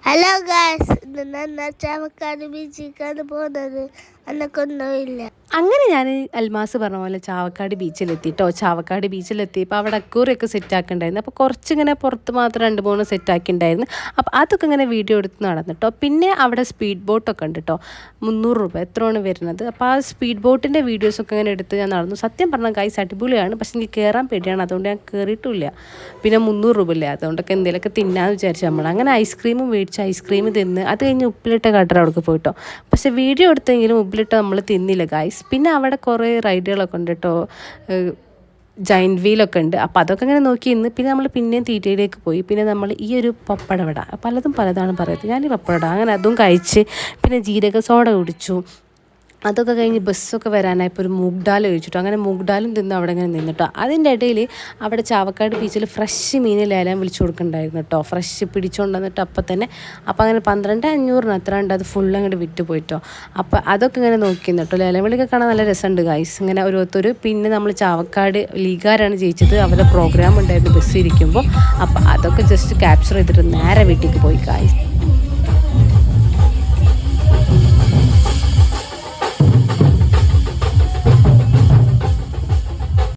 Hello guys, ഇന്ന് ചാവക്കാട് ബീച്ചിലേക്കാണ് പോകുന്നത്. അന്നൊക്കൊന്നുമില്ല. അങ്ങനെ ഞാൻ അൽമാസ് പറഞ്ഞ പോലെ ചാവക്കാട് ബീച്ചിലെത്തിട്ടോ. ചാവക്കാട് ബീച്ചിലെത്തിയപ്പോൾ അവിടെ അക്കൂറിയൊക്കെ സെറ്റാക്കിണ്ടായിരുന്നു. അപ്പോൾ കുറച്ചിങ്ങനെ പുറത്ത് മാത്രം 2-3 സെറ്റാക്കിണ്ടായിരുന്നു. അപ്പോൾ അതൊക്കെ ഇങ്ങനെ വീഡിയോ എടുത്ത് നടന്നിട്ടോ. പിന്നെ അവിടെ സ്പീഡ് ബോട്ടൊക്കെ ഉണ്ട് കേട്ടോ. 300 രൂപ എത്രയാണ് വരുന്നത്. അപ്പോൾ ആ സ്പീഡ് ബോട്ടിൻ്റെ വീഡിയോസൊക്കെ ഇങ്ങനെ എടുത്ത് ഞാൻ നടന്നു. സത്യം പറഞ്ഞാൽ ഗൈസ് അടിപൊളിയാണ്. പക്ഷേ എനിക്ക് കയറാൻ പേടിയാണ്, അതുകൊണ്ട് ഞാൻ കയറിയിട്ടില്ല. പിന്നെ 300 രൂപ ഇല്ല, അതുകൊണ്ടൊക്കെ എന്തെങ്കിലുമൊക്കെ തിന്നാന്ന് വിചാരിച്ചു നമ്മൾ. അങ്ങനെ ഐസ്ക്രീമും മേടിച്ച് ഐസ്ക്രീം തിന്ന് അത് കഴിഞ്ഞ് ഉപ്പിലിട്ട കടറ അവിടേക്ക് പോയിട്ടോ. പക്ഷേ വീഡിയോ എടുത്തെങ്കിലും ഉപ്പിലിട്ട നമ്മൾ തിന്നില്ല ഗൈസ്. പിന്നെ അവിടെ കുറേ റൈഡുകളൊക്കെ ഉണ്ട് കേട്ടോ, ജൈൻറ്റ് വീലൊക്കെ ഉണ്ട്. അപ്പോൾ അതൊക്കെ ഇങ്ങനെ നോക്കി ഇന്ന്. പിന്നെ നമ്മൾ പിന്നെയും തീറ്റയിലേക്ക് പോയി. പിന്നെ നമ്മൾ ഈ ഒരു പപ്പടവട, പലതാണ് പറയുന്നത്, ഞാൻ ഈ പപ്പടവട അങ്ങനെ അതും കഴിച്ച് പിന്നെ ജീരക സോഡ കുടിച്ചു. അതൊക്കെ കഴിഞ്ഞ് ബസ്സൊക്കെ വരാനായപ്പോൾ ഒരു മൂഗ് ഡാൽ കഴിച്ചിട്ടോ. അങ്ങനെ മൂഗ് ഡാലും തിന്ന് അവിടെ ഇങ്ങനെ നിന്നിട്ടോ. അതിൻ്റെ ഇടയിൽ അവിടെ ചാവക്കാട് ബീച്ചിൽ ഫ്രഷ് മീൻ ലേലം വിളിച്ചു കൊടുക്കുന്നുണ്ടായിരുന്നു കേട്ടോ. ഫ്രഷ് പിടിച്ചുകൊണ്ട് വന്നിട്ട് അപ്പം തന്നെ. അപ്പോൾ അങ്ങനെ 12,500 എത്ര ഉണ്ട്, അത് ഫുൾ അങ്ങോട്ട് വിറ്റ് പോയിട്ടോ. അപ്പോൾ അതൊക്കെ ഇങ്ങനെ നോക്കിയിരുന്നു കേട്ടോ. ലേലം വിളിയൊക്കെ കാണാൻ നല്ല രസമുണ്ട് ഗൈസ്. ഇങ്ങനെ ഓരോരുത്തർ. പിന്നെ നമ്മൾ ചാവക്കാട് ലീഗാരാണ് ജയിച്ചത്, അവരുടെ പ്രോഗ്രാം ഉണ്ടായിരുന്നു ബസ് ഇരിക്കുമ്പോൾ. അപ്പോൾ അതൊക്കെ ജസ്റ്റ് ക്യാപ്ചർ ചെയ്തിട്ട് നേരെ വീട്ടിലേക്ക് പോയി ഗൈസ്.